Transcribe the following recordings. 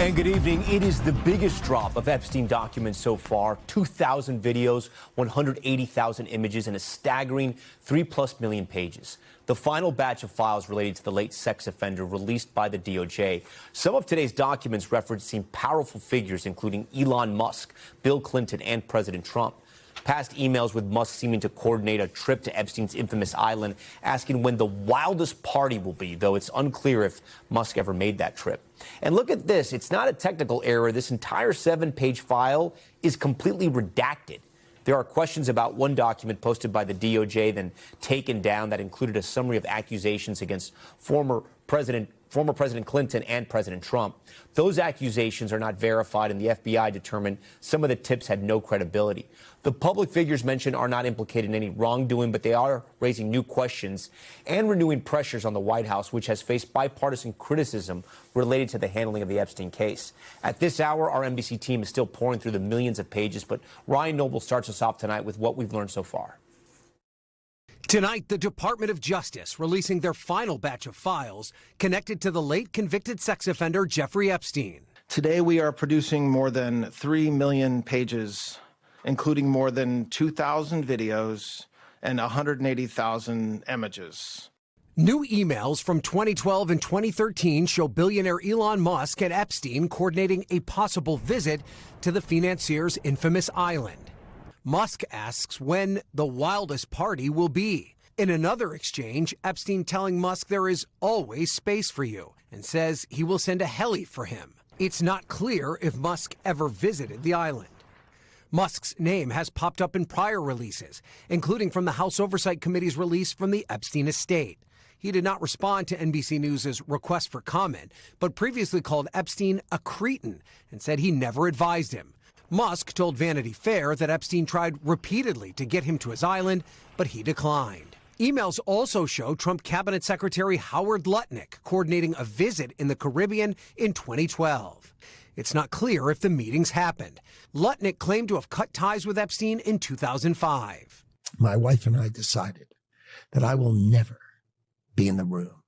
And good evening. It is the biggest drop of Epstein documents so far. 2,000 videos, 180,000 images, and a staggering 3+ million pages. The final batch of files related to the late sex offender released by the DOJ. Some of today's documents referencing powerful figures, including Elon Musk, Bill Clinton, and President Trump. Past emails with Musk seeming to coordinate a trip to Epstein's infamous island, asking when the wildest party will be, though it's unclear if Musk ever made that trip. And look at this. It's not a technical error. This entire 7-page file is completely redacted. There are questions about one document posted by the DOJ, then taken down, that included a summary of accusations against former President Clinton and President Trump. Those accusations are not verified, and the FBI determined some of the tips had no credibility. The public figures mentioned are not implicated in any wrongdoing, but they are raising new questions and renewing pressures on the White House, which has faced bipartisan criticism related to the handling of the Epstein case. At this hour, our NBC team is still pouring through the millions of pages, but Ryan Noble starts us off tonight with what we've learned so far. Tonight, the Department of Justice releasing their final batch of files connected to the late convicted sex offender Jeffrey Epstein. Today, we are producing more than 3 million pages, including more than 2,000 videos and 180,000 images. New emails from 2012 and 2013 show billionaire Elon Musk and Epstein coordinating a possible visit to the financier's infamous island. Musk asks when the wildest party will be. In another exchange, Epstein telling Musk there is always space for you and says he will send a heli for him. It's not clear if Musk ever visited the island. Musk's name has popped up in prior releases, including from the House Oversight Committee's release from the Epstein estate. He did not respond to NBC News' request for comment, but previously called Epstein a cretin and said he never advised him. Musk told Vanity Fair that Epstein tried repeatedly to get him to his island, but he declined. Emails also show Trump Cabinet Secretary Howard Lutnick coordinating a visit in the Caribbean in 2012. It's not clear if the meetings happened. Lutnick claimed to have cut ties with Epstein in 2005. My wife and I decided that I will never be in the room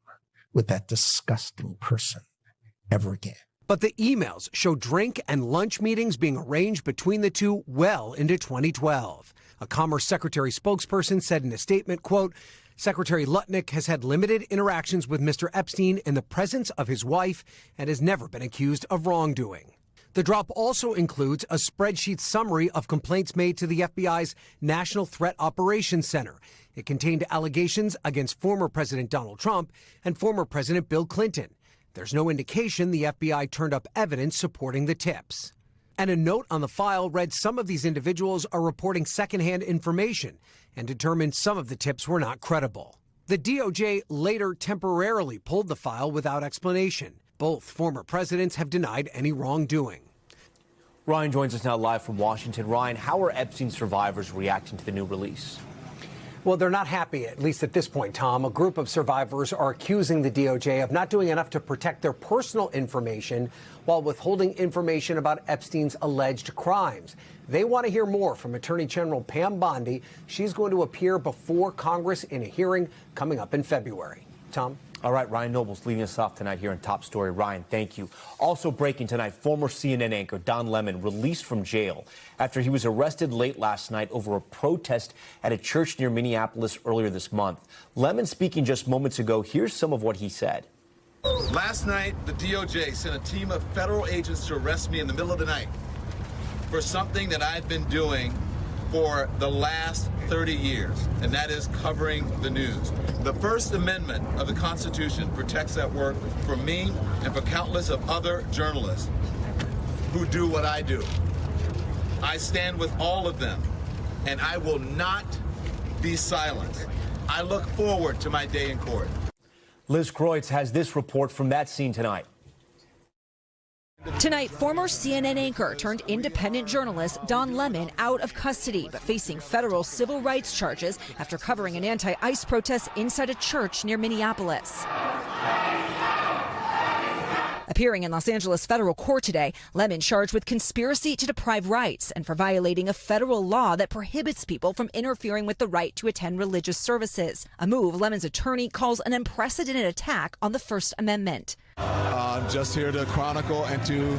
with that disgusting person ever again. But the emails show drink and lunch meetings being arranged between the two well into 2012. A Commerce Secretary spokesperson said in a statement, quote, Secretary Lutnick has had limited interactions with Mr. Epstein in the presence of his wife and has never been accused of wrongdoing. The drop also includes a spreadsheet summary of complaints made to the FBI's National Threat Operations Center. It contained allegations against former President Donald Trump and former President Bill Clinton. There's no indication the FBI turned up evidence supporting the tips. And a note on the file read some of these individuals are reporting secondhand information and determined some of the tips were not credible. The DOJ later temporarily pulled the file without explanation. Both former presidents have denied any wrongdoing. Ryan joins us now live from Washington. Ryan, how are Epstein survivors reacting to the new release? Well, they're not happy, at least at this point, Tom. A group of survivors are accusing the DOJ of not doing enough to protect their personal information while withholding information about Epstein's alleged crimes. They want to hear more from Attorney General Pam Bondi. She's going to appear before Congress in a hearing coming up in February. Tom? All right, Ryan Noble's leading us off tonight here in Top Story. Ryan, thank you. Also breaking tonight, former CNN anchor Don Lemon released from jail after he was arrested late last night over a protest at a church near Minneapolis earlier this month. Lemon speaking just moments ago. Here's some of what he said. Last night, the DOJ sent a team of federal agents to arrest me in the middle of the night for something that I've been doing for the last 30 years, and that is covering the news. The First Amendment of the Constitution protects that work for me and for countless of other journalists who do what I do. I stand with all of them, and I will not be silent. I look forward to my day in court. Liz Kreutz has this report from that scene tonight. Tonight, former CNN anchor turned independent journalist Don Lemon out of custody, but facing federal civil rights charges after covering an anti-ICE protest inside a church near Minneapolis. A Appearing in Los Angeles federal court today, Lemon charged with conspiracy to deprive rights and for violating a federal law that prohibits people from interfering with the right to attend religious services, a move Lemon's attorney calls an unprecedented attack on the First Amendment. I'm just here to chronicle and to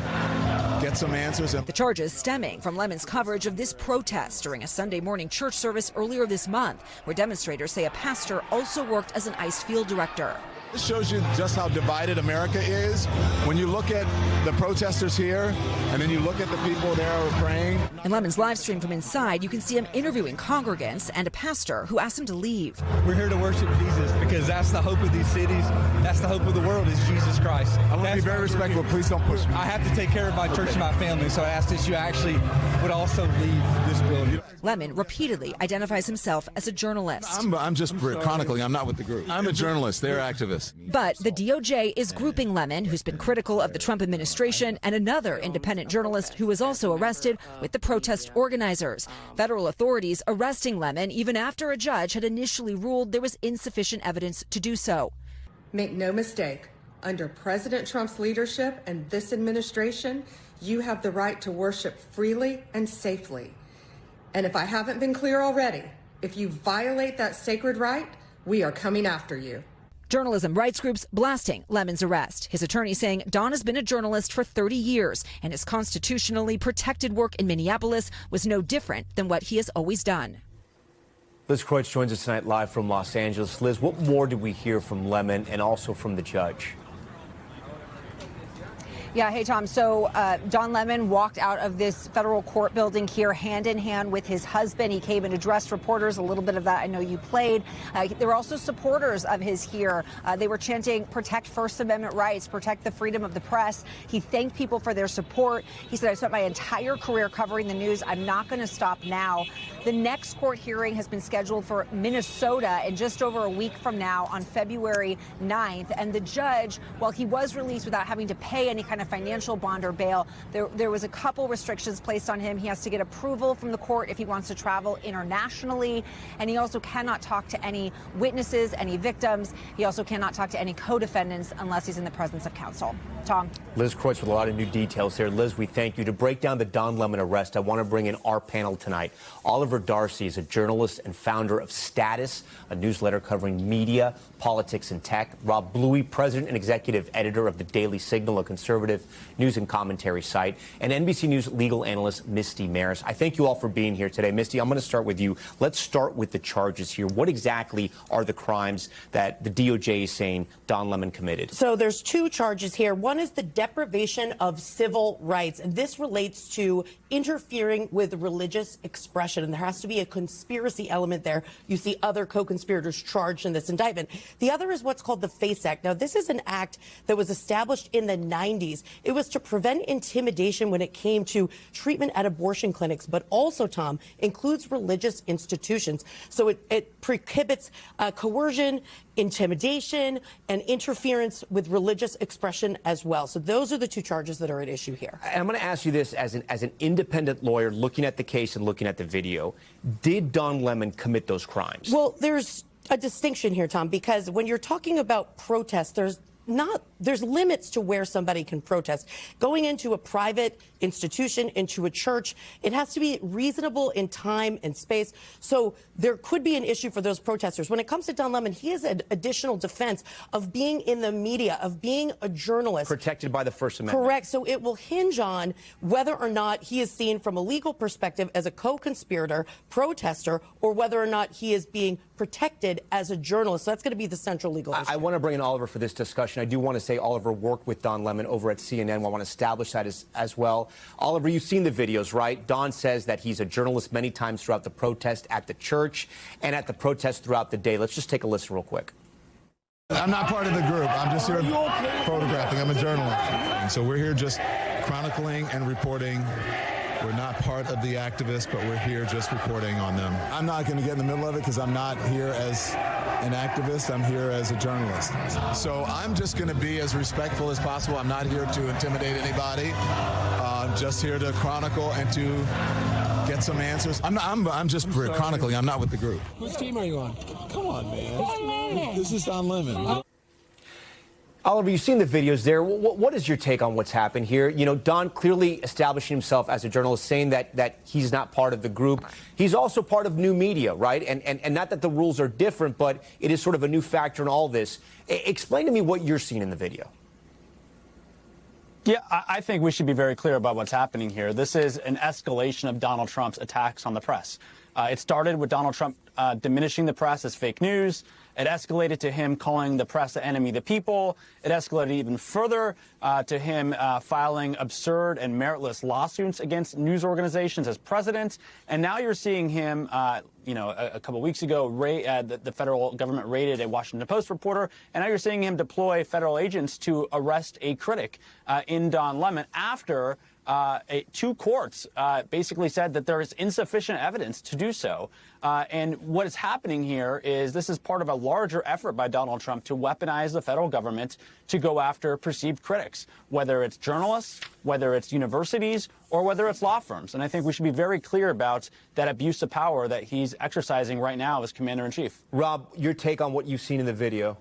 get some answers. The charges stemming from Lemon's coverage of this protest during a Sunday morning church service earlier this month, where demonstrators say a pastor also worked as an ICE field director. This shows you just how divided America is. When you look at the protesters here, and then you look at the people there who are praying. In Lemon's live stream from inside, you can see him interviewing congregants and a pastor who asked him to leave. We're here to worship Jesus because that's the hope of these cities. That's the hope of the world is Jesus Christ. I want to be very respectful. Please don't push me. I have to take care of my church and my family, so I ask that you actually would also leave this building. Lemon repeatedly identifies himself as a journalist. I'm just chronicling. I'm not with the group. I'm a journalist. They're activists. But the DOJ is grouping Lemon, who's been critical of the Trump administration, and another independent journalist who was also arrested, with the protest organizers. Federal authorities arresting Lemon even after a judge had initially ruled there was insufficient evidence to do so. Make no mistake, under President Trump's leadership and this administration, you have the right to worship freely and safely. And if I haven't been clear already, if you violate that sacred right, we are coming after you. Journalism rights groups blasting Lemon's arrest. His attorney saying Don has been a journalist for 30 years and his constitutionally protected work in Minneapolis was no different than what he has always done. Liz Kreutz joins us tonight live from Los Angeles. Liz, what more did we hear from Lemon and also from the judge? Yeah, hey, Tom. So Don Lemon walked out of this federal court building here hand in hand with his husband. He came and addressed reporters. A little bit of that I know you played. There were also supporters of his here. They were chanting, protect First Amendment rights, protect the freedom of the press. He thanked people for their support. He said, I spent my entire career covering the news. I'm not going to stop now. The next court hearing has been scheduled for Minnesota in just over a week from now on February 9th. And the judge, while he was released without having to pay any kind of financial bond or bail, there was a couple restrictions placed on him. He has to get approval from the court if he wants to travel internationally. And he also cannot talk to any witnesses, any victims. He also cannot talk to any co-defendants unless he's in the presence of counsel. Tom. Liz Kreutz with a lot of new details here. Liz, we thank you. To break down the Don Lemon arrest, I want to bring in our panel tonight. Oliver Darcy is a journalist and founder of Status, a newsletter covering media, politics, and tech. Rob Bluey, president and executive editor of the Daily Signal, a conservative news and commentary site, and NBC News legal analyst Misty Maris. I thank you all for being here today. Misty, I'm going to start with you. Let's start with the charges here. What exactly are the crimes that the DOJ is saying Don Lemon committed? So there's two charges here. One is the deprivation of civil rights, and this relates to interfering with religious expression, and there has to be a conspiracy element there. You see other co-conspirators charged in this indictment. The other is what's called the FACE Act. Now, this is an act that was established in the 90s. It was to prevent intimidation when it came to treatment at abortion clinics, but also, Tom, includes religious institutions. So it prohibits coercion, intimidation, and interference with religious expression as well. So those are the two charges that are at issue here. And I'm going to ask you this as an independent lawyer looking at the case and looking at the video. Did Don Lemon commit those crimes? Well, there's a distinction here, Tom, because when you're talking about protests, there's limits to where somebody can protest. Going into a private institution, into a church, it has to be reasonable in time and space. So there could be an issue for those protesters. When it comes to Don Lemon, he has an additional defense of being in the media, of being a journalist. Protected by the First Amendment. Correct. So it will hinge on whether or not he is seen from a legal perspective as a co-conspirator, protester, or whether or not he is being protected as a journalist. So that's going to be the central legal issue. I want to bring in Oliver for this discussion. I do want to say Oliver worked with Don Lemon over at CNN. I want to establish that as well. Oliver, you've seen the videos, right? Don says that he's a journalist many times throughout the protest at the church and at the protest throughout the day. Let's just take a listen real quick. I'm not part of the group. I'm just here photographing. I'm a journalist. And so we're here just chronicling and reporting. We're not part of the activists, but we're here just reporting on them. I'm not going to get in the middle of it because I'm not here as an activist. I'm here as a journalist. So I'm just going to be as respectful as possible. I'm not here to intimidate anybody. I'm just here to chronicle and to get some answers. I'm just chronicling. I'm not with the group. Whose team are you on? Come on, man. This is Don Lemon. Oliver, you've seen the videos there. What is your take on what's happened here? You know, Don clearly establishing himself as a journalist, saying that he's not part of the group. He's also part of new media, right? And not that the rules are different, but it is sort of a new factor in all this. Explain to me what you're seeing in the video. Yeah, I think we should be very clear about what's happening here. This is an escalation of Donald Trump's attacks on the press. It started with Donald Trump diminishing the press as fake news. It escalated to him calling the press the enemy of the people. It escalated even further to him filing absurd and meritless lawsuits against news organizations as president. And now you're seeing him, a couple weeks ago, the federal government raided a Washington Post reporter. And now you're seeing him deploy federal agents to arrest a critic in Don Lemon after two courts basically said that there is insufficient evidence to do so. And what is happening here is this is part of a larger effort by Donald Trump to weaponize the federal government to go after perceived critics, whether it's journalists, whether it's universities, or whether it's law firms. And I think we should be very clear about that abuse of power that he's exercising right now as commander-in-chief. Rob, your take on what you've seen in the video.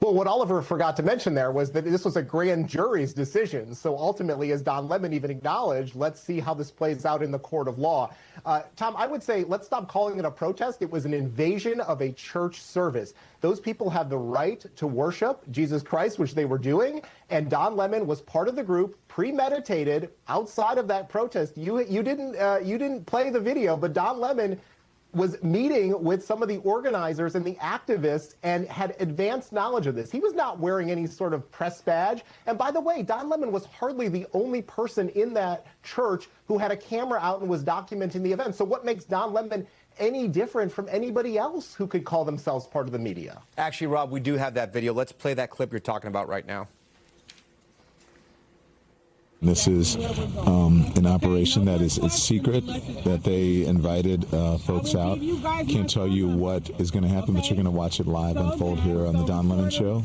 Well, what Oliver forgot to mention there was that this was a grand jury's decision. So ultimately, as Don Lemon even acknowledged, let's see how this plays out in the court of law. Tom, I would say let's stop calling it a protest. It was an invasion of a church service. Those people have the right to worship Jesus Christ, which they were doing. And Don Lemon was part of the group, premeditated, outside of that protest. You didn't play the video, but Don Lemon was meeting with some of the organizers and the activists and had advanced knowledge of this. He was not wearing any sort of press badge. And by the way, Don Lemon was hardly the only person in that church who had a camera out and was documenting the event. So what makes Don Lemon any different from anybody else who could call themselves part of the media? Actually, Rob, we do have that video. Let's play that clip you're talking about right now. This is an operation that is secret, that they invited folks out. Can't tell you what is going to happen, but you're going to watch it live unfold here on the Don Lemon Show.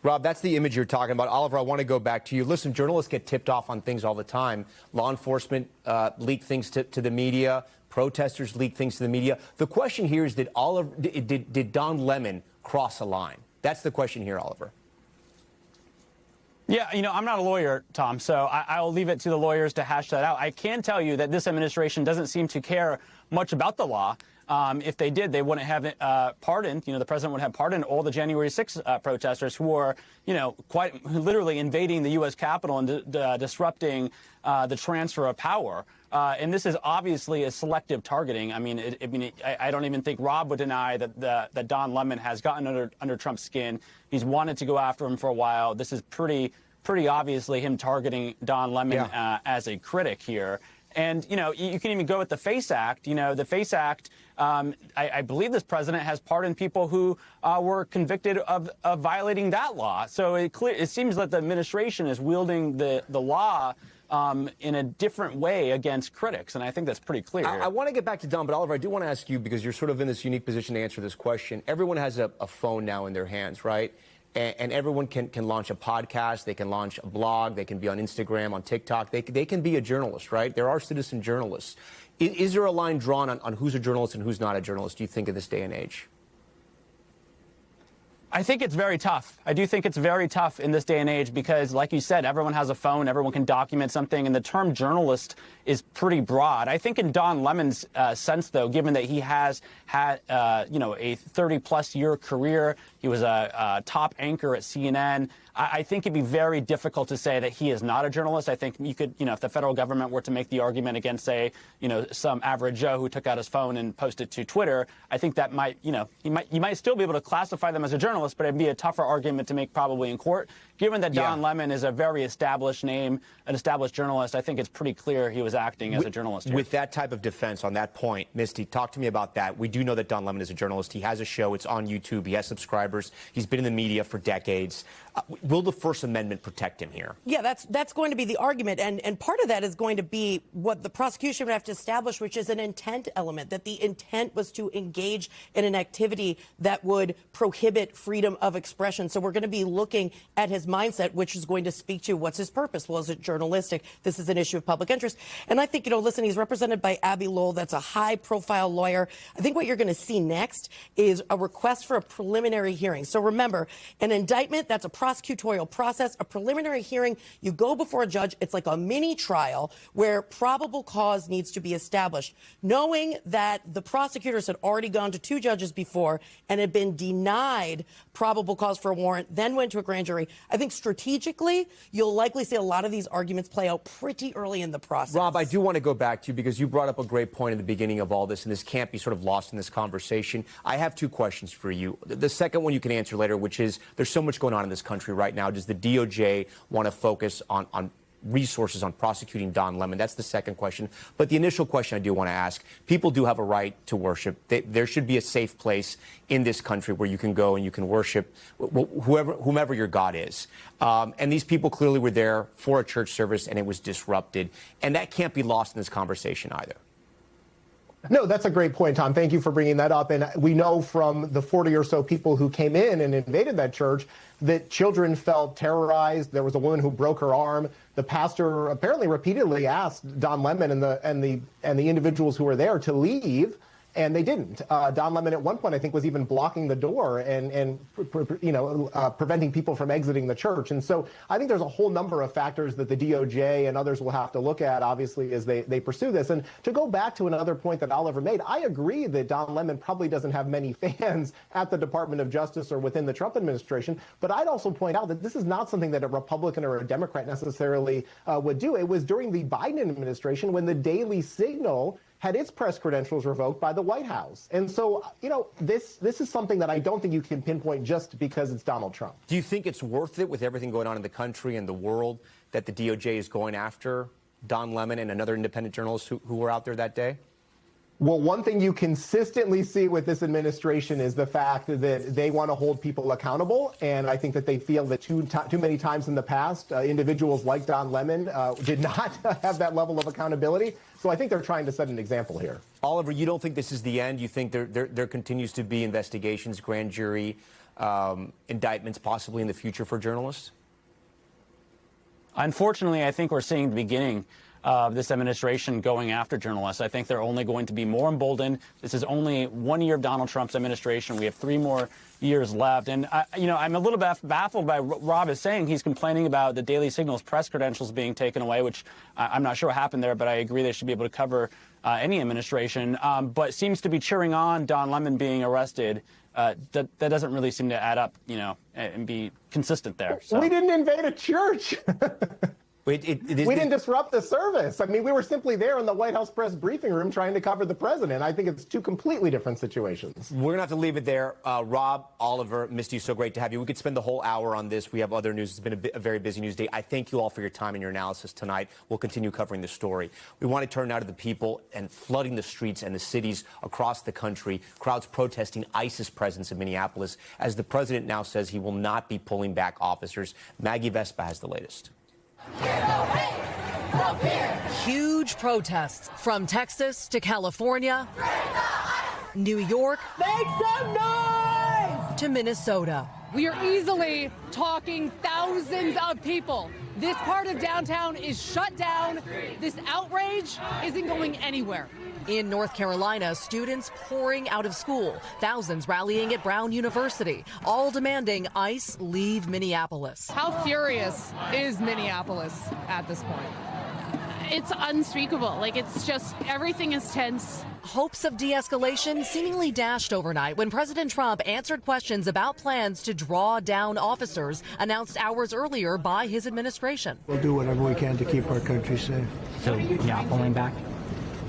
Rob, that's the image you're talking about. Oliver, I want to go back to you. Listen, journalists get tipped off on things all the time. Law enforcement leak things to the media. Protesters leak things to the media. The question here is, did Don Lemon cross a line? That's the question here, Oliver. Yeah, I'm not a lawyer, Tom, so I'll leave it to the lawyers to hash that out. I can tell you that this administration doesn't seem to care much about the law. If they did, they wouldn't have pardoned, the president would have pardoned all the January 6th protesters who were, quite literally invading the U.S. Capitol and disrupting the transfer of power. And this is obviously a selective targeting. I don't even think Rob would deny that Don Lemon has gotten under Trump's skin. He's wanted to go after him for a while. This is pretty obviously him targeting Don Lemon as a critic here. And, you can even go with the FACE Act. The FACE Act, I believe this president has pardoned people who were convicted of violating that law. So it seems that the administration is wielding the law in a different way against critics, and I think that's pretty clear. I want to get back to Don, but Oliver, I do want to ask you, because you're sort of in this unique position to answer this question. Everyone has a phone now in their hands, right? And everyone can launch a podcast, they can launch a blog, they can be on Instagram, on TikTok, they can be a journalist, right? There are citizen journalists. Is there a line drawn on who's a journalist and who's not a journalist, do you think, in this day and age? I think it's very tough. I do think it's very tough in this day and age because, like you said, everyone has a phone, everyone can document something, and the term journalist is pretty broad. I think in Don Lemon's sense, though, given that he has had, a 30-plus year career, he was a top anchor at CNN, I think it'd be very difficult to say that he is not a journalist. I think you could, if the federal government were to make the argument against, say, some average Joe who took out his phone and posted to Twitter, I think that might, you might still be able to classify them as a journalist, but it'd be a tougher argument to make probably in court. Given that Don Lemon is a very established name, an established journalist, I think it's pretty clear he was acting as a journalist here. With that type of defense on that point, Misty, talk to me about that. We do know that Don Lemon is a journalist. He has a show. It's on YouTube. He has subscribers. He's been in the media for decades. will the First Amendment protect him here? Yeah, that's going to be the argument. And part of that is going to be what the prosecution would have to establish, which is an intent element, that the intent was to engage in an activity that would prohibit freedom of expression. So we're going to be looking at his mindset, which is going to speak to what's his purpose. Well, is it journalistic? This is an issue of public interest. And I think, listen, he's represented by Abby Lowell. That's a high-profile lawyer. I think what you're going to see next is a request for a preliminary hearing. So remember, an indictment, that's a prosecutorial process. A preliminary hearing, you go before a judge. It's like a mini trial where probable cause needs to be established. Knowing that the prosecutors had already gone to 2 judges before and had been denied probable cause for a warrant, then went to a grand jury, I think strategically, you'll likely see a lot of these arguments play out pretty early in the process. Rob, I do want to go back to you because you brought up a great point in the beginning of all this, and this can't be sort of lost in this conversation. I have 2 questions for you. The second one you can answer later, which is there's so much going on in this country right now. Does the DOJ want to focus on resources on prosecuting Don Lemon? That's the second question. But the initial question I do want to ask, people do have a right to worship. There should be a safe place in this country where you can go and you can worship whomever your God is. And these people clearly were there for a church service and it was disrupted. And that can't be lost in this conversation either. No, that's a great point, Tom. Thank you for bringing that up. And we know from the 40 or so people who came in and invaded that church that children felt terrorized. There was a woman who broke her arm. The pastor apparently repeatedly asked Don Lemon and the individuals who were there to leave, and they didn't. Don Lemon at one point, I think, was even blocking the door and preventing people from exiting the church. And so I think there's a whole number of factors that the DOJ and others will have to look at, obviously, as they pursue this. And to go back to another point that Oliver made, I agree that Don Lemon probably doesn't have many fans at the Department of Justice or within the Trump administration. But I'd also point out that this is not something that a Republican or a Democrat necessarily would do. It was during the Biden administration when the Daily Signal had its press credentials revoked by the White House. And so, this is something that I don't think you can pinpoint just because it's Donald Trump. Do you think it's worth it with everything going on in the country and the world that the DOJ is going after Don Lemon and another independent journalist who were out there that day? Well, one thing you consistently see with this administration is the fact that they want to hold people accountable. And I think that they feel that too many times in the past, individuals like Don Lemon did not have that level of accountability. So I think they're trying to set an example here. Oliver, you don't think this is the end? You think there continues to be investigations, grand jury, indictments possibly in the future for journalists? Unfortunately, I think we're seeing the beginning of this administration going after journalists. I think they're only going to be more emboldened. This is only 1 year of Donald Trump's administration. We have 3 more years left. And, I'm a little bit baffled by what Rob is saying. He's complaining about the Daily Signal's press credentials being taken away, which I'm not sure what happened there, but I agree they should be able to cover any administration. But seems to be cheering on Don Lemon being arrested. That doesn't really seem to add up, and be consistent there. So. We didn't invade a church. We didn't disrupt the service. I mean, we were simply there in the White House press briefing room trying to cover the president. I think it's 2 completely different situations. We're going to have to leave it there. Rob, Oliver, Misty, so great to have you. We could spend the whole hour on this. We have other news. It's been a very busy news day. I thank you all for your time and your analysis tonight. We'll continue covering the story. We want to turn now to the people and flooding the streets and the cities across the country. Crowds protesting ISIS presence in Minneapolis as the president now says he will not be pulling back officers. Maggie Vespa has the latest. Huge protests from Texas to California, New York, make some noise, to Minnesota. We are easily talking thousands of people. This part of downtown is shut down. This outrage isn't going anywhere. In North Carolina, students pouring out of school, thousands rallying at Brown University, all demanding ICE leave Minneapolis. How furious is Minneapolis at this point? It's unspeakable. It's just everything is tense. Hopes of de-escalation seemingly dashed overnight when President Trump answered questions about plans to draw down officers announced hours earlier by his administration. We'll do whatever we can to keep our country safe. So, yeah, pulling back?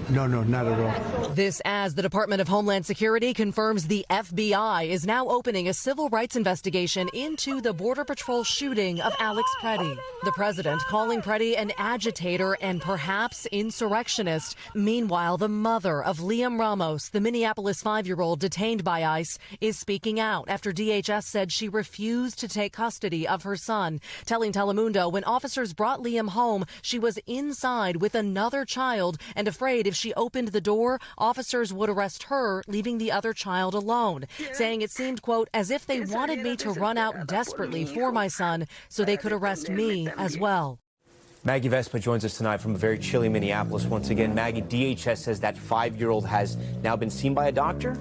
No, not at all. This as the Department of Homeland Security confirms the FBI is now opening a civil rights investigation into the Border Patrol shooting of Alex Preddy. The president calling Preddy an agitator and perhaps insurrectionist. Meanwhile, the mother of Liam Ramos, the Minneapolis 5-year-old detained by ICE, is speaking out after DHS said she refused to take custody of her son, telling Telemundo when officers brought Liam home, she was inside with another child and afraid if she opened the door, officers would arrest her, leaving the other child alone, saying it seemed, quote, as if they wanted me to run out desperately for my son so they could arrest me as well. Maggie Vespa joins us tonight from a very chilly Minneapolis once again. Maggie, DHS says that 5-year-old has now been seen by a doctor?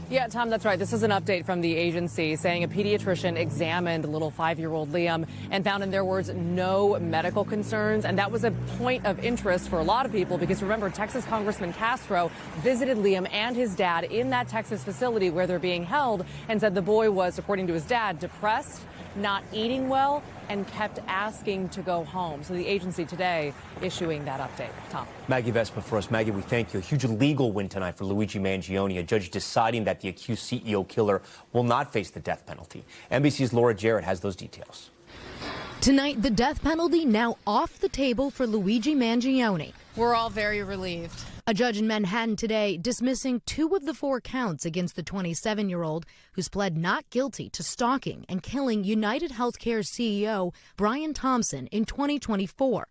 Yeah, Tom, that's right. This is an update from the agency saying a pediatrician examined little 5-year-old Liam and found, in their words, no medical concerns. And that was a point of interest for a lot of people because, remember, Texas Congressman Castro visited Liam and his dad in that Texas facility where they're being held and said the boy was, according to his dad, depressed, not eating well, and kept asking to go home. So the agency today issuing that update. Tom. Maggie Vespa for us. Maggie, we thank you. A huge legal win tonight for Luigi Mangione, a judge deciding that the accused CEO killer will not face the death penalty. NBC's Laura Jarrett has those details. Tonight, the death penalty now off the table for Luigi Mangione. We're all very relieved. A judge in Manhattan today dismissing 2 of the 4 counts against the 27-year-old who's pled not guilty to stalking and killing United Healthcare's CEO Brian Thompson in 2024.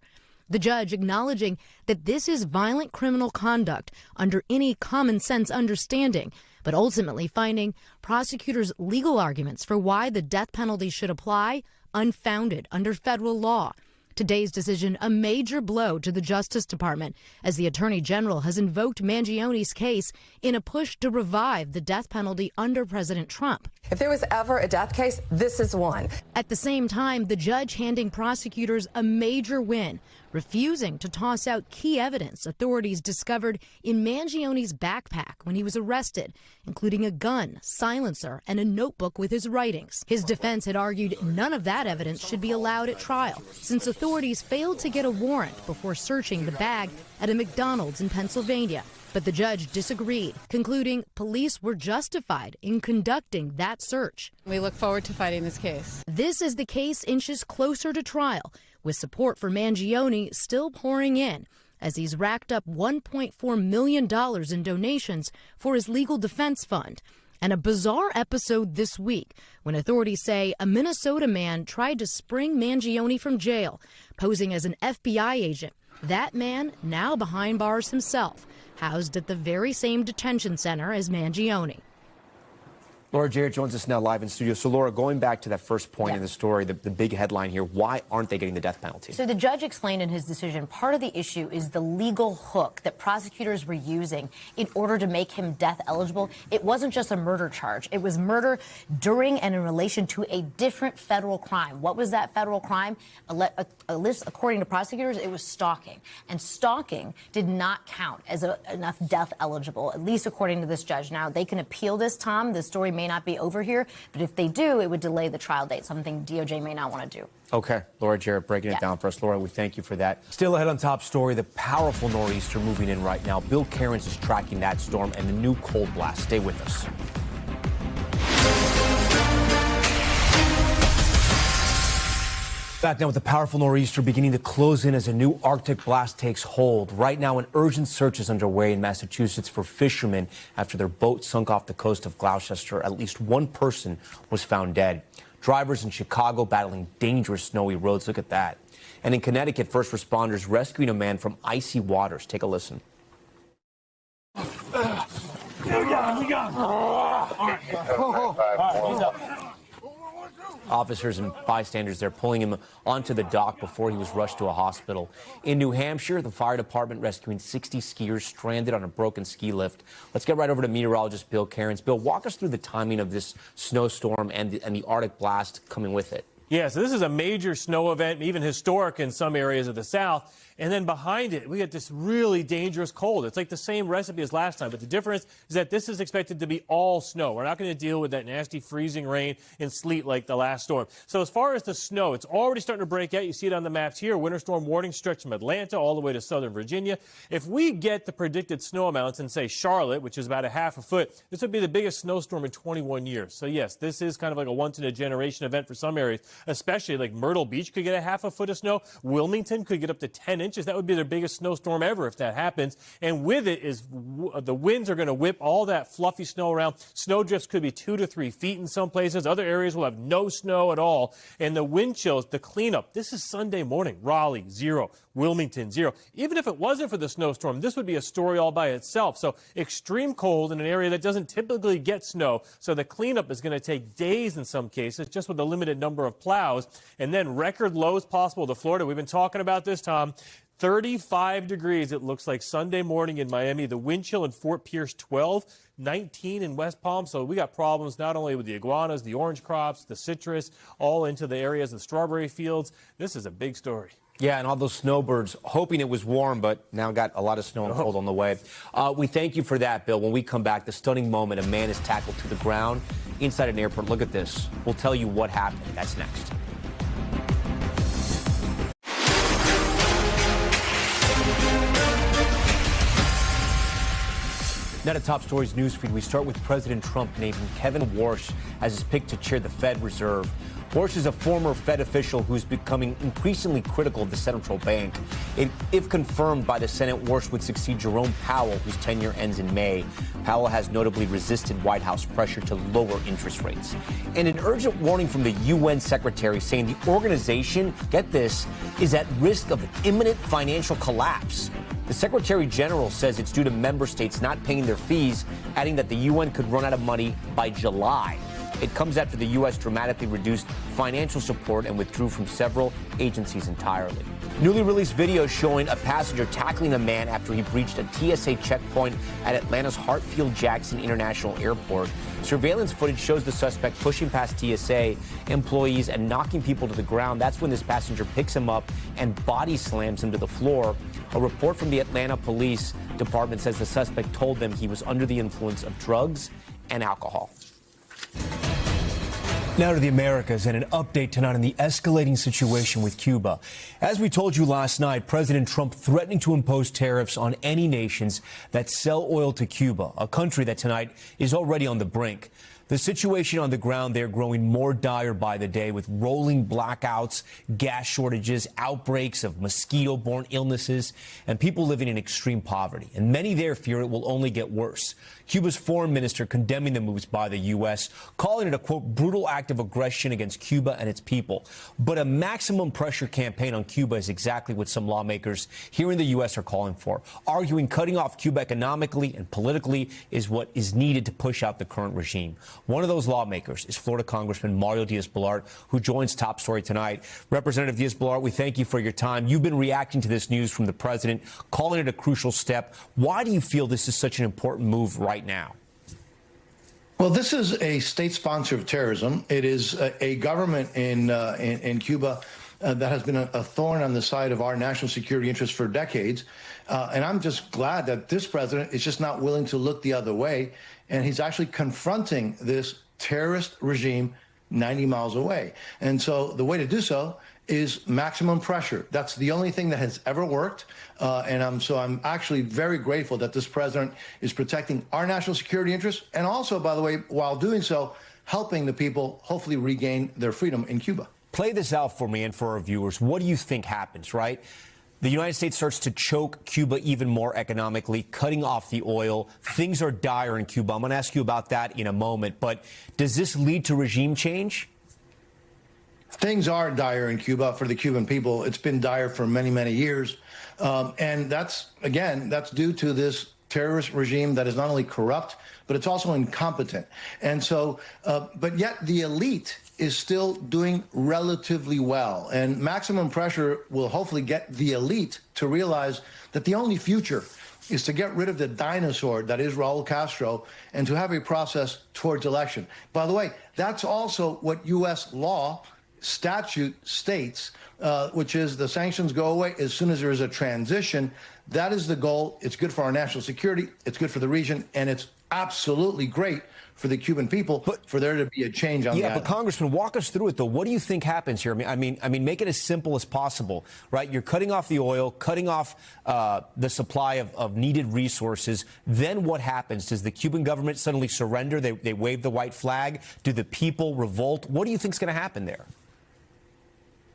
The judge acknowledging that this is violent criminal conduct under any common sense understanding, but ultimately finding prosecutors' legal arguments for why the death penalty should apply unfounded under federal law. Today's decision a major blow to the Justice Department as the Attorney General has invoked Mangione's case in a push to revive the death penalty under President Trump. If there was ever a death case, this is one. At the same time, the judge handing prosecutors a major win, refusing to toss out key evidence authorities discovered in Mangione's backpack when he was arrested, including a gun, silencer, and a notebook with his writings. His defense had argued none of that evidence should be allowed at trial, since authorities failed to get a warrant before searching the bag at a McDonald's in Pennsylvania. But the judge disagreed, concluding police were justified in conducting that search. We look forward to fighting this case. This as the case inches closer to trial, with support for Mangione still pouring in, as he's racked up $1.4 million in donations for his legal defense fund. And a bizarre episode this week when authorities say a Minnesota man tried to spring Mangione from jail, posing as an FBI agent. That man now behind bars himself, housed at the very same detention center as Mangione. Laura Jarrett joins us now live in studio. So, Laura, going back to that first point in the story, the big headline here, why aren't they getting the death penalty? So the judge explained in his decision, part of the issue is the legal hook that prosecutors were using in order to make him death eligible. It wasn't just a murder charge. It was murder during and in relation to a different federal crime. What was that federal crime? A list, according to prosecutors, it was stalking. And stalking did not count as enough death eligible, at least according to this judge. Now, they can appeal this, Tom. The story may not be over here, but if they do, it would delay the trial date, something DOJ may not want to do. Okay, Laura Jarrett breaking it down for us. Laura, we thank you for that. Still ahead on top story, the powerful nor'easter moving in right now. Bill Cairns is tracking that storm and the new cold blast. Stay with us. Back now with the powerful nor'easter beginning to close in as a new Arctic blast takes hold. Right now, an urgent search is underway in Massachusetts for fishermen after their boat sunk off the coast of Gloucester. At least one person was found dead. Drivers in Chicago battling dangerous snowy roads. Look at that. And in Connecticut, first responders rescuing a man from icy waters. Take a listen. Officers and bystanders there pulling him onto the dock before he was rushed to a hospital. In New Hampshire, the fire department rescuing 60 skiers stranded on a broken ski lift. Let's get right over to meteorologist Bill Cairns. Bill, walk us through the timing of this snowstorm and the Arctic blast coming with it. Yeah, so this is a major snow event, even historic in some areas of the South. And then behind it, we get this really dangerous cold. It's like the same recipe as last time, but the difference is that this is expected to be all snow. We're not going to deal with that nasty freezing rain and sleet like the last storm. So as far as the snow, it's already starting to break out. You see it on the maps here. Winter storm warning stretch from Atlanta all the way to southern Virginia. If we get the predicted snow amounts in, say, Charlotte, which is about a half a foot, this would be the biggest snowstorm in 21 years. So, yes, this is kind of like a once-in-a-generation event for some areas, especially like Myrtle Beach could get a half a foot of snow. Wilmington could get up to 10 inches. That would be their biggest snowstorm ever if that happens. And with it is the winds are going to whip all that fluffy snow around. Snow drifts could be 2 to 3 feet in some places. Other areas will have no snow at all. And the wind chills, the cleanup, this is Sunday morning. Raleigh, 0. Wilmington, 0. Even if it wasn't for the snowstorm, this would be a story all by itself. So extreme cold in an area that doesn't typically get snow. So the cleanup is going to take days in some cases, just with a limited number of plows. And then record lows possible to Florida. We've been talking about this, Tom. 35 degrees, it looks like Sunday morning in Miami. The wind chill in Fort Pierce, 12, 19 in West Palm. So we got problems not only with the iguanas, the orange crops, the citrus, all into the areas of the strawberry fields. This is a big story. Yeah, and all those snowbirds hoping it was warm, but now got a lot of snow and cold on the way. We thank you for that, Bill. When we come back, the stunning moment a man is tackled to the ground inside an airport. Look at this. We'll tell you what happened. That's next. Now to top stories newsfeed. We start with President Trump naming Kevin Warsh as his pick to chair the Fed Reserve. Warsh is a former Fed official who's becoming increasingly critical of the central bank. If confirmed by the Senate, Warsh would succeed Jerome Powell, whose tenure ends in May. Powell has notably resisted White House pressure to lower interest rates. And an urgent warning from the UN secretary saying the organization, get this, is at risk of imminent financial collapse. The Secretary General says it's due to member states not paying their fees, adding that the UN could run out of money by July. It comes after the U.S. dramatically reduced financial support and withdrew from several agencies entirely. Newly released video showing a passenger tackling a man after he breached a TSA checkpoint at Atlanta's Hartsfield-Jackson International Airport. Surveillance footage shows the suspect pushing past TSA employees and knocking people to the ground. That's when this passenger picks him up and body slams him to the floor. A report from the Atlanta Police Department says the suspect told them he was under the influence of drugs and alcohol. Now to the Americas and an update tonight on the escalating situation with Cuba. As we told you last night, President Trump threatening to impose tariffs on any nations that sell oil to Cuba, a country that tonight is already on the brink. The situation on the ground there growing more dire by the day with rolling blackouts, gas shortages, outbreaks of mosquito-borne illnesses, and people living in extreme poverty. And many there fear it will only get worse. Cuba's foreign minister condemning the moves by the U.S., calling it a, quote, brutal act of aggression against Cuba and its people. But a maximum pressure campaign on Cuba is exactly what some lawmakers here in the U.S. are calling for, arguing cutting off Cuba economically and politically is what is needed to push out the current regime. One of those lawmakers is Florida Congressman Mario Diaz-Balart, who joins Top Story tonight. Representative Diaz-Balart, we thank you for your time. You've been reacting to this news from the president, calling it a crucial step. Why do you feel this is such an important move right now? Well, this is a state sponsor of terrorism. It is a government in Cuba that has been a thorn on the side of our national security interests for decades. And I'm just glad that this president is just not willing to look the other way. And he's actually confronting this terrorist regime 90 miles away. And so the way to do so is maximum pressure. That's the only thing that has ever worked. And I'm actually very grateful that this president is protecting our national security interests. And also, by the way, while doing so, helping the people hopefully regain their freedom in Cuba. Play this out for me and for our viewers. What do you think happens, right? The United States starts to choke Cuba even more economically, cutting off the oil. Things are dire in Cuba. I'm going to ask you about that in a moment. But does this lead to regime change? Things are dire in Cuba for the Cuban people. It's been dire for many, many years. And that's due to this terrorist regime that is not only corrupt, but it's also incompetent. And so, but yet the elite is still doing relatively well. And maximum pressure will hopefully get the elite to realize that the only future is to get rid of the dinosaur that is Raul Castro and to have a process towards election. By the way, that's also what U.S. law statute states, which is the sanctions go away as soon as there is a transition. That is the goal. It's good for our national security. It's good for the region. And it's absolutely great for the Cuban people, for there to be a change on the island. But Congressman, walk us through it, though. What do you think happens here? I mean, make it as simple as possible, right? You're cutting off the oil, cutting off the supply of needed resources. Then what happens? Does the Cuban government suddenly surrender? They wave the white flag? Do the people revolt? What do you think is going to happen there?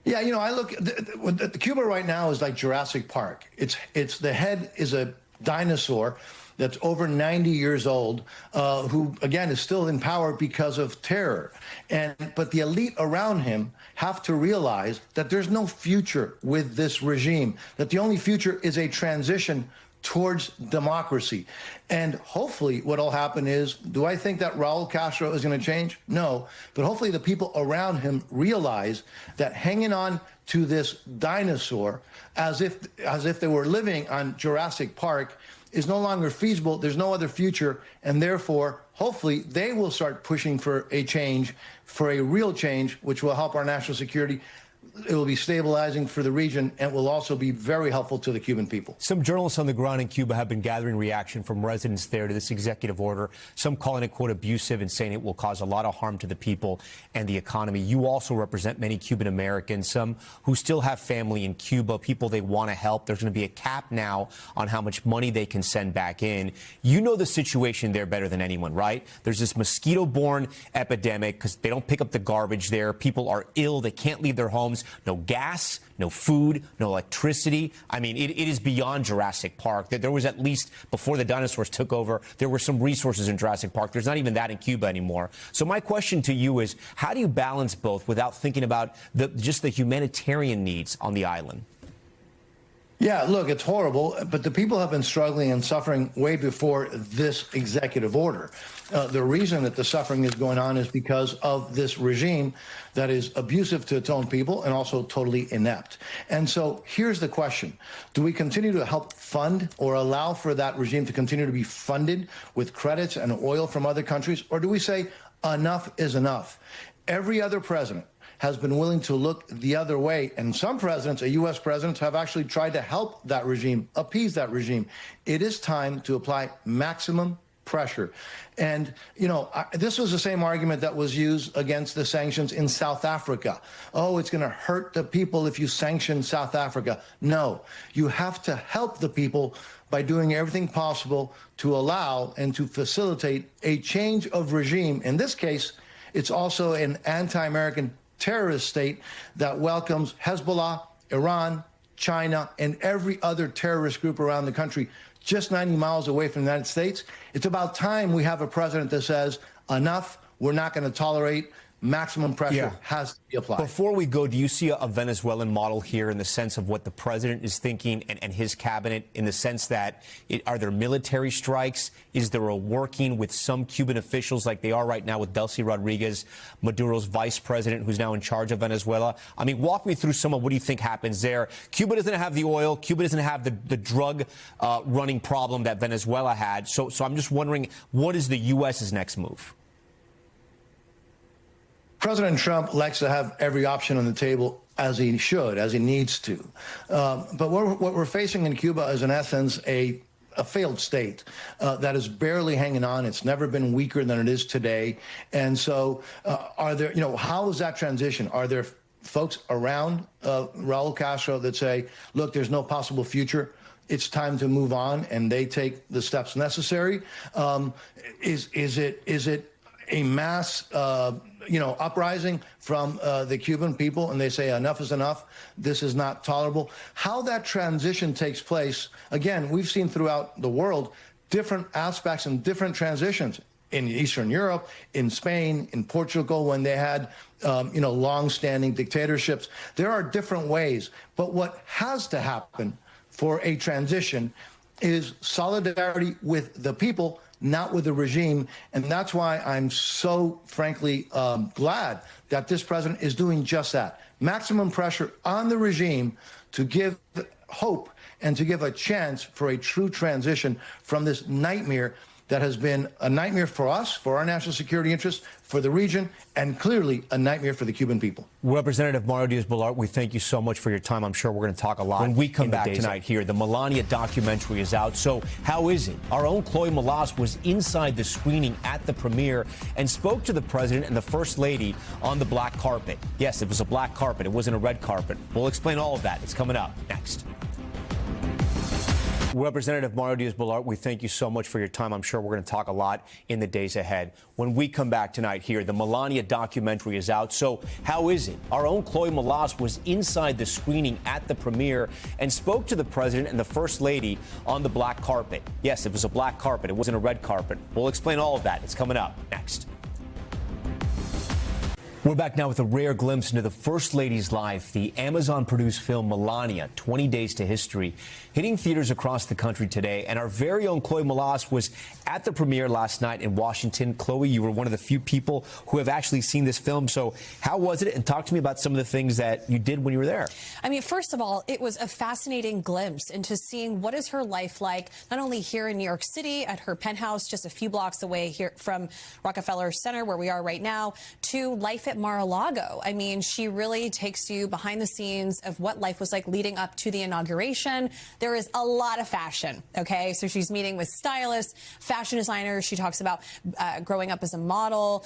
Yeah, you know, I look at Cuba right now is like Jurassic Park. It's the head is a dinosaur that's over 90 years old, who, again, is still in power because of terror. But the elite around him have to realize that there's no future with this regime, that the only future is a transition towards democracy. And hopefully what will happen is, do I think that Raul Castro is going to change? No. But hopefully the people around him realize that hanging on to this dinosaur as if they were living on Jurassic Park is no longer feasible. There's no other future. And therefore, hopefully, they will start pushing for a change, for a real change, which will help our national security. It will be stabilizing for the region and will also be very helpful to the Cuban people. Some journalists on the ground in Cuba have been gathering reaction from residents there to this executive order, some calling it, quote, abusive and saying it will cause a lot of harm to the people and the economy. You also represent many Cuban Americans, some who still have family in Cuba, people they want to help. There's going to be a cap now on how much money they can send back in. You know the situation there better than anyone, right? There's this mosquito-borne epidemic because they don't pick up the garbage there. People are ill. They can't leave their homes. No gas, no food, no electricity. I mean, it is beyond Jurassic Park. There was, at least before the dinosaurs took over, there were some resources in Jurassic Park. There's not even that in Cuba anymore. So my question to you is, how do you balance both without thinking about just the humanitarian needs on the island? Yeah, look, it's horrible, but the people have been struggling and suffering way before this executive order. The reason that the suffering is going on is because of this regime that is abusive to its own people and also totally inept. And so here's the question. Do we continue to help fund or allow for that regime to continue to be funded with credits and oil from other countries? Or do we say enough is enough? Every other president has been willing to look the other way. And some presidents, U.S. presidents, have actually tried to help that regime, appease that regime. It is time to apply maximum pressure. And, you know, this was the same argument that was used against the sanctions in South Africa. Oh, it's going to hurt the people if you sanction South Africa. No, you have to help the people by doing everything possible to allow and to facilitate a change of regime. In this case, it's also an anti-American terrorist state that welcomes Hezbollah, Iran, China, and every other terrorist group around the country, just 90 miles away from the United States. It's about time we have a president that says, enough, we're not going to tolerate. Maximum pressure has to be applied. Before we go, do you see a Venezuelan model here in the sense of what the president is thinking and his cabinet, in the sense that are there military strikes? Is there a working with some Cuban officials like they are right now with Delcy Rodriguez, Maduro's vice president, who's now in charge of Venezuela? I mean, walk me through some of what do you think happens there. Cuba doesn't have the oil. Cuba doesn't have the drug running problem that Venezuela had. So I'm just wondering, what is the U.S.'s next move? President Trump likes to have every option on the table, as he should, as he needs to. But what we're facing in Cuba is, in essence, a failed state that is barely hanging on. It's never been weaker than it is today. And so are there, you know, how is that transition? Are there folks around Raul Castro that say, look, there's no possible future? It's time to move on, and they take the steps necessary? Is it a mass uprising from the Cuban people, and they say enough is enough, this is not tolerable? How that transition takes place, again, we've seen throughout the world different aspects and different transitions in Eastern Europe, in Spain, in Portugal, when they had long-standing dictatorships. There are different ways, but what has to happen for a transition is solidarity with the people, not with the regime. And that's why I'm so, frankly, glad that this president is doing just that. Maximum pressure on the regime to give hope and to give a chance for a true transition from this nightmare that has been a nightmare for us, for our national security interests, for the region, and clearly a nightmare for the Cuban people. Representative Mario Diaz-Balart, we thank you so much for your time. I'm sure we're going to talk a lot when we come back tonight here. The Melania documentary is out. So how is it? Our own Chloe Melas was inside the screening at the premiere and spoke to the president and the first lady on the black carpet. Yes, it was a black carpet. It wasn't a red carpet. We'll explain all of that. It's coming up next. Representative Mario Diaz-Balart, we thank you so much for your time. I'm sure we're going to talk a lot in the days ahead. When we come back tonight here, the Melania documentary is out. So how is it? Our own Chloe Melas was inside the screening at the premiere and spoke to the president and the first lady on the black carpet. Yes, it was a black carpet. It wasn't a red carpet. We'll explain all of that. It's coming up next. We're back now with a rare glimpse into the First Lady's life. The Amazon-produced film Melania, 20 Days to History, hitting theaters across the country today. And our very own Chloe Melas was at the premiere last night in Washington. Chloe, you were one of the few people who have actually seen this film. So how was it? And talk to me about some of the things that you did when you were there. I mean, first of all, it was a fascinating glimpse into seeing what is her life like, not only here in New York City at her penthouse just a few blocks away here from Rockefeller Center, where we are right now, to life at Mar-a-Lago. I mean, she really takes you behind the scenes of what life was like leading up to the inauguration. There is a lot of fashion, okay? So she's meeting with stylists, fashion designers. She talks about growing up as a model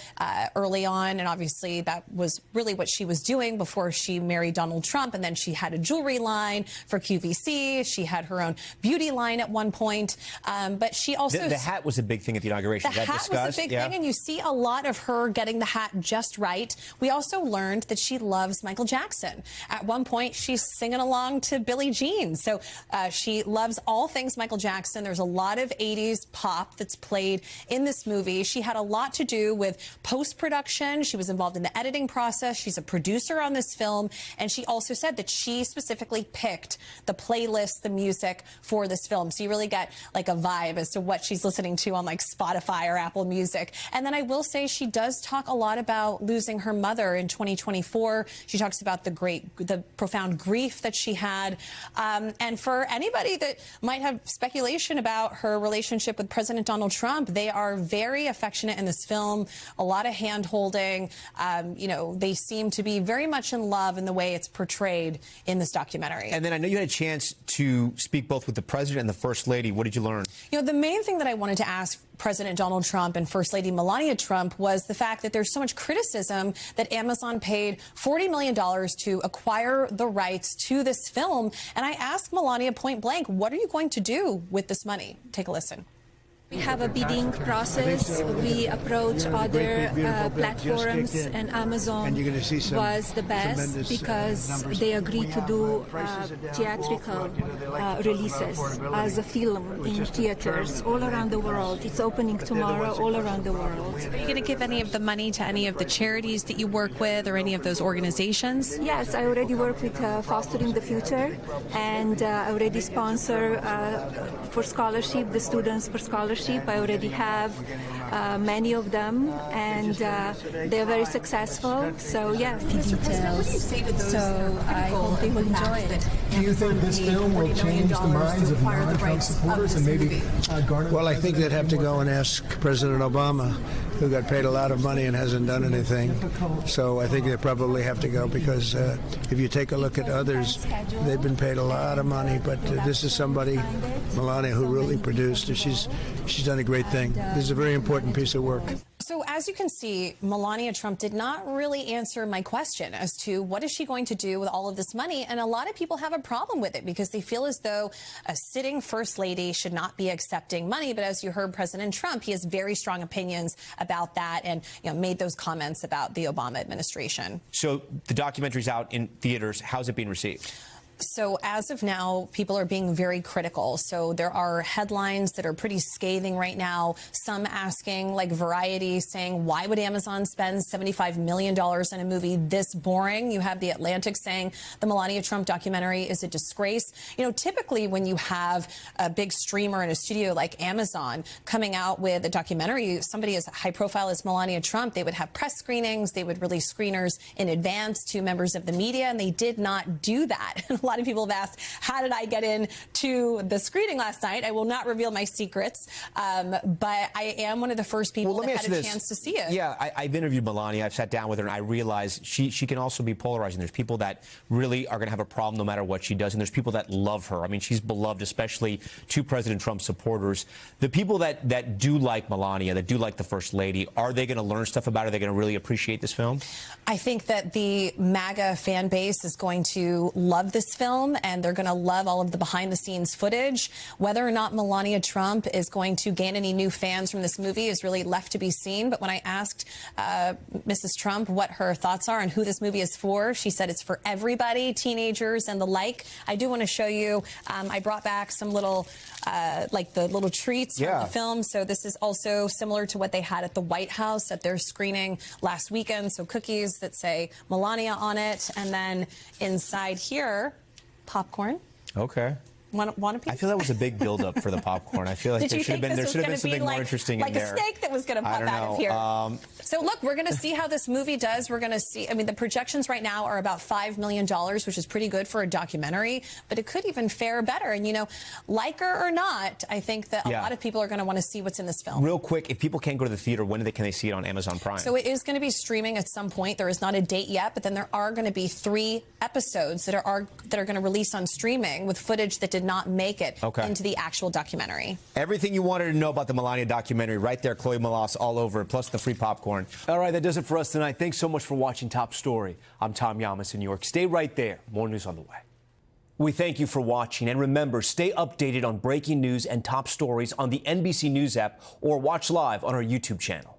early on, and obviously that was really what she was doing before she married Donald Trump. And then she had a jewelry line for QVC. She had her own beauty line at one point. But she also... The hat was a big thing at the inauguration. The hat was a big thing, and you see a lot of her getting the hat just right. We also learned that she loves Michael Jackson. At one point, she's singing along to Billie Jean. So she loves all things Michael Jackson. There's a lot of 80s pop that's played in this movie. She had a lot to do with post-production. She was involved in the editing process. She's a producer on this film. And she also said that she specifically picked the playlist, the music for this film. So you really get like a vibe as to what she's listening to on like Spotify or Apple Music. And then I will say she does talk a lot about losing her mother in 2024. She talks about the profound grief that she had. And for anybody that might have speculation about her relationship with President Donald Trump, they are very affectionate in this film. A lot of hand-holding. You know, they seem to be very much in love in the way it's portrayed in this documentary. And then I know you had a chance to speak both with the president and the first lady. What did you learn? You know, the main thing that I wanted to ask President Donald Trump and First Lady Melania Trump was the fact that there's so much criticism that Amazon paid $40 million to acquire the rights to this film. And I asked Melania point blank, what are you going to do with this money? Take a listen. We have a bidding process. We approach other platforms, and Amazon was the best because they agreed to do theatrical releases as a film in theaters all around the world. It's opening tomorrow all around the world. Are you going to give any of the money to any of the charities that you work with or any of those organizations? Yes, I already work with Fostering the Future, and I already sponsor for scholarship, the Students for Scholarship. I already have many of them, and they're very successful. So, yes. So, I hope they will enjoy it. Do you think this film will change the minds of non-Trump supporters and maybe garner? Well, I think they'd have to go and ask President Obama, who got paid a lot of money and hasn't done anything. So I think they probably have to go because if you take a look at others, they've been paid a lot of money. But this is somebody, Melania, who really produced it. She's done a great thing. This is a very important piece of work. So as you can see, Melania Trump did not really answer my question as to what is she going to do with all of this money. And a lot of people have a problem with it because they feel as though a sitting first lady should not be accepting money. But as you heard President Trump, he has very strong opinions about that and made those comments about the Obama administration. So the documentary's out in theaters. How's it being received? So as of now, people are being very critical. So there are headlines that are pretty scathing right now. Some asking, like Variety, saying, why would Amazon spend $75 million in a movie this boring? You have The Atlantic saying the Melania Trump documentary is a disgrace. You know, typically when you have a big streamer in a studio like Amazon coming out with a documentary, somebody as high profile as Melania Trump, they would have press screenings. They would release screeners in advance to members of the media, and they did not do that. And a lot of people have asked, how did I get into the screening last night? I will not reveal my secrets, but I am one of the first people that had a chance to see it. Yeah, I've interviewed Melania. I've sat down with her, and I realized she can also be polarizing. There's people that really are going to have a problem no matter what she does, and there's people that love her. I mean, she's beloved, especially to President Trump supporters. The people that do like Melania, that do like the First Lady, are they going to learn stuff about her? Are they going to really appreciate this film? I think that the MAGA fan base is going to love this film, and they're going to love all of the behind-the-scenes footage. Whether or not Melania Trump is going to gain any new fans from this movie is really left to be seen. But when I asked Mrs. Trump what her thoughts are and who this movie is for, she said it's for everybody, teenagers and the like. I do want to show you, I brought back some little, like the little treats from the film. So this is also similar to what they had at the White House at their screening last weekend. So cookies that say Melania on it. And then inside here, popcorn. Okay. Want a piece? I feel that was a big build-up for the popcorn. I feel like there should have been something more interesting in there. Like a steak that was going to pop out of here. So look, we're going to see how this movie does. We're going to see. I mean, the projections right now are about $5 million, which is pretty good for a documentary. But it could even fare better. And you know, like her or not, I think that a lot of people are going to want to see what's in this film. Real quick, if people can't go to the theater, when can they see it on Amazon Prime? So it is going to be streaming at some point. There is not a date yet, but then there are going to be 3 episodes that are going to release on streaming with footage that did not make it into the actual documentary. Everything you wanted to know about the Melania documentary right there, Chloe Molas, all over it, plus the free popcorn. All right, that does it for us tonight. Thanks so much for watching Top Story. I'm Tom Llamas in New York. Stay right there. More news on the way. We thank you for watching. And remember, stay updated on breaking news and top stories on the NBC News app or watch live on our YouTube channel.